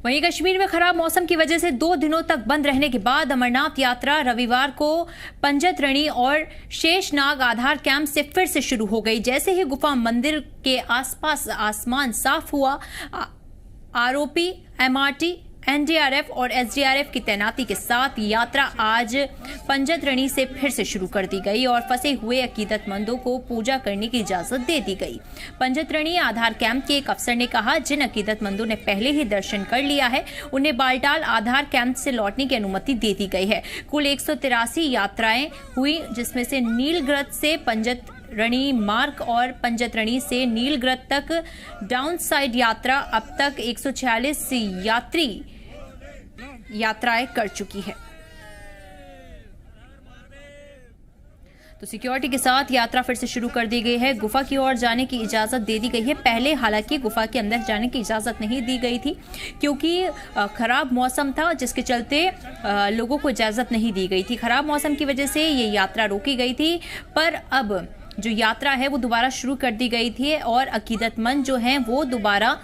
वहीं कश्मीर में खराब मौसम की वजह से 2 दिनों तक बंद रहने के बाद अमरनाथ यात्रा रविवार को पंजतरणी और शेषनाग आधार कैंप से फिर से शुरू हो गई। जैसे ही गुफा मंदिर के आसपास आसमान साफ हुआ, आरओपी, एमआरटी, एनडीआरएफ और एसडीआरएफ की तैनाती के साथ यात्रा आज पंजतरणी से फिर से शुरू कर दी गई और फंसे हुए अकीदतमंदों को पूजा करने की इजाजत दे दी गई। पंजतरणी आधार कैंप के एक अफसर ने कहा, जिन अकीदतमंदों ने पहले ही दर्शन कर लिया है उन्हें बालटाल आधार कैंप से लौटने की अनुमति दे दी गई है। कुल 183 यात्राएं हुई, जिसमें से नीलग्रत से पंजतरणी मार्ग और पंजतरणी से नीलग्रत तक डाउन साइड यात्रा अब तक 146 यात्री यात्राएं कर चुकी है। तो सिक्योरिटी के साथ यात्रा फिर से शुरू कर दी गई है। गुफा की ओर जाने की इजाजत दे दी गई है। पहले हालांकि गुफा के अंदर जाने की इजाजत नहीं दी गई थी क्योंकि खराब मौसम था, जिसके चलते लोगों को इजाजत नहीं दी गई थी। खराब मौसम की वजह से ये यात्रा रोकी गई थी, पर अब जो यात्रा है वो दोबारा शुरू कर दी गई थी और अकीदतमंद जो हैं वो दोबारा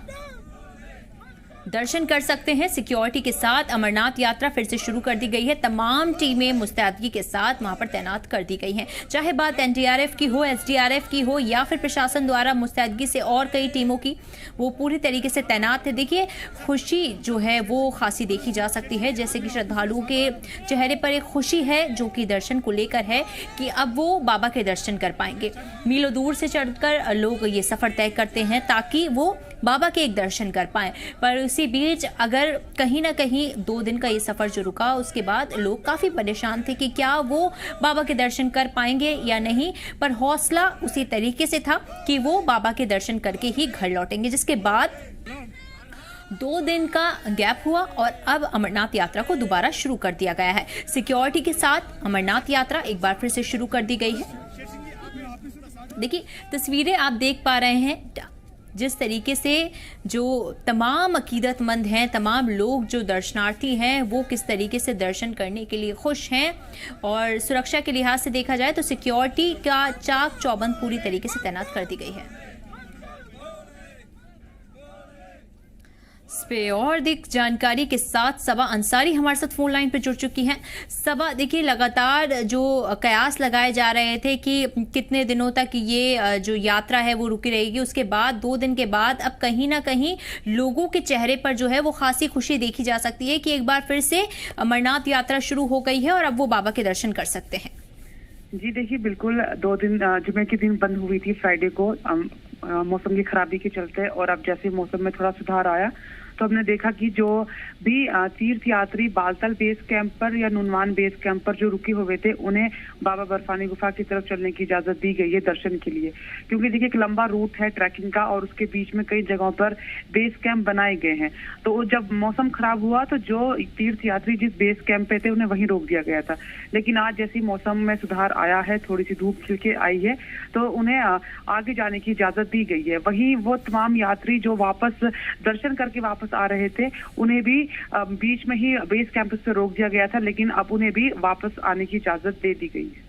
दर्शन कर सकते हैं। सिक्योरिटी के साथ अमरनाथ यात्रा फिर से शुरू कर दी गई है। तमाम टीमें मुस्तैदगी के साथ वहां पर तैनात कर दी गई हैं। चाहे बात एनडीआरएफ की हो, एसडीआरएफ की हो या फिर प्रशासन द्वारा मुस्तैदगी से और कई टीमों की, वो पूरी तरीके से तैनात है। देखिए, खुशी जो है वो खासी देखी जा सकती है, जैसे कि श्रद्धालुओं के चेहरे पर एक खुशी है जो कि दर्शन को लेकर है कि अब वो बाबा के दर्शन कर पाएंगे। मीलों दूर से चढ़कर लोग ये सफर तय करते हैं ताकि वो बाबा के एक दर्शन कर पाएं। पर इसी बीच अगर कहीं ना कहीं 2 दिन का ये सफर जो रुका, उसके बाद लोग काफी परेशान थे कि क्या वो बाबा के दर्शन कर पाएंगे या नहीं, पर हौसला उसी तरीके से था कि वो बाबा के दर्शन करके ही घर लौटेंगे। जिसके बाद 2 दिन का गैप हुआ और अब अमरनाथ यात्रा को दोबारा शुरू कर दिया गया है। सिक्योरिटी के साथ अमरनाथ यात्रा एक बार फिर से शुरू कर दी गई है। देखिए, तस्वीरें आप देख पा रहे हैं जिस तरीके से जो तमाम अकीदतमंद हैं, तमाम लोग जो दर्शनार्थी हैं, वो किस तरीके से दर्शन करने के लिए खुश हैं। और सुरक्षा के लिहाज से देखा जाए तो सिक्योरिटी का चाक चौबंद पूरी तरीके से तैनात कर दी गई है। इस पे और अधिक जानकारी के साथ सबा अंसारी हमारे साथ फोन लाइन पे जुड़ चुकी हैं। सबा, देखिए, लगातार जो कयास लगाए जा रहे थे कि कितने दिनों तक ये जो यात्रा है वो रुकी रहेगी, उसके बाद 2 दिन के बाद अब कहीं ना कहीं लोगों के चेहरे पर जो है वो खासी खुशी देखी जा सकती है कि एक बार फिर से अमरनाथ यात्रा शुरू हो गई है और अब वो बाबा के दर्शन कर सकते हैं। जी देखिए, बिल्कुल 2 दिन जुमे के दिन बंद हुई थी फ्राइडे को मौसम की खराबी के चलते, और अब जैसे मौसम में थोड़ा सुधार आया तो हमने देखा कि जो भी तीर्थ यात्री बालतल बेस कैंप पर या नुनवान बेस कैंप पर जो रुके हुए थे, उन्हें बाबा बर्फानी गुफा की तरफ चलने की इजाजत दी गई है दर्शन के लिए। क्योंकि देखिए, एक लंबा रूट है ट्रैकिंग का और उसके बीच में कई जगहों पर बेस कैंप बनाए गए हैं। तो जब मौसम खराब हुआ तो जो तीर्थ यात्री जिस बेस कैंप पे थे उन्हें वहीं रोक दिया गया था। लेकिन आज जैसे मौसम में सुधार आया है, थोड़ी सी धूप खिल के आई है, तो उन्हें आगे जाने की इजाजत दी गई है। वहीं वो तमाम यात्री जो वापस दर्शन करके वापस आ रहे थे, उन्हें भी बीच में ही बेस कैंप से रोक दिया गया था, लेकिन अब उन्हें भी वापस आने की इजाजत दे दी गई है।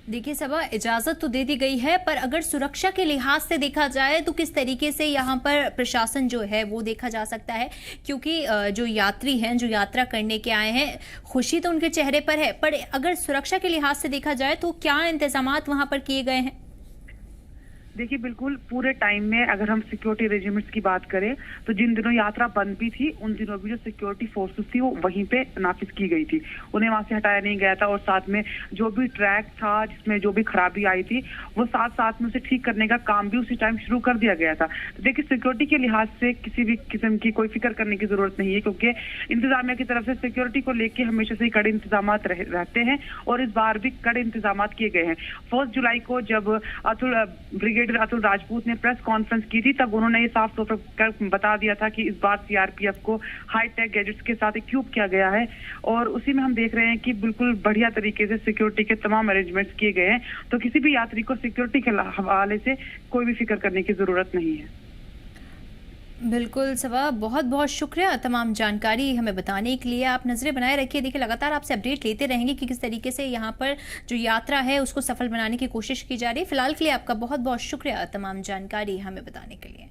देखिए सबा, इजाजत तो दे दी गई है, पर अगर सुरक्षा के लिहाज से देखा जाए तो किस तरीके से यहाँ पर प्रशासन जो है वो देखा जा सकता है, क्योंकि जो यात्री हैं, जो यात्रा करने के आए हैं, खुशी तो उनके चेहरे पर है, पर अगर सुरक्षा के लिहाज से देखा जाए तो क्या इंतजामात वहां पर किए गए हैं? देखिए, बिल्कुल पूरे टाइम में अगर हम सिक्योरिटी रेजिमेंट्स की बात करें तो जिन दिनों यात्रा बंद भी थी, उन दिनों भी जो सिक्योरिटी फोर्सेस थी वो वहीं पे नाफिज की गई थी। उन्हें वहां से हटाया नहीं गया था और साथ में जो भी ट्रैक था जिसमें जो भी खराबी आई थी वो साथ साथ में उसे ठीक करने का काम भी उसी टाइम शुरू कर दिया गया था। तो देखिए, सिक्योरिटी के लिहाज से किसी भी किस्म की कोई फिक्र करने की जरूरत नहीं है, क्योंकि इंतजामिया की तरफ से सिक्योरिटी को लेकर हमेशा से ही कड़े इंतजाम रहते हैं और इस बार भी कड़े इंतजाम किए गए हैं। 1 जुलाई को जब ब्रिगेडियर अतुल राजपूत ने प्रेस कॉन्फ्रेंस की थी, तब उन्होंने ये साफ तौर पर बता दिया था कि इस बार सीआरपीएफ को हाईटेक गैजेट्स के साथ इक्विप किया गया है और उसी में हम देख रहे हैं कि बिल्कुल बढ़िया तरीके से सिक्योरिटी के तमाम अरेंजमेंट्स किए गए हैं। तो किसी भी यात्री को सिक्योरिटी के हवाले से कोई भी फिक्र करने की जरूरत नहीं है। बिल्कुल सबा, बहुत बहुत शुक्रिया तमाम जानकारी हमें बताने के लिए। आप नजरें बनाए रखिए, देखिए लगातार आपसे अपडेट लेते रहेंगे कि किस तरीके से यहाँ पर जो यात्रा है उसको सफल बनाने की कोशिश की जा रही है। फिलहाल के लिए आपका बहुत बहुत शुक्रिया तमाम जानकारी हमें बताने के लिए।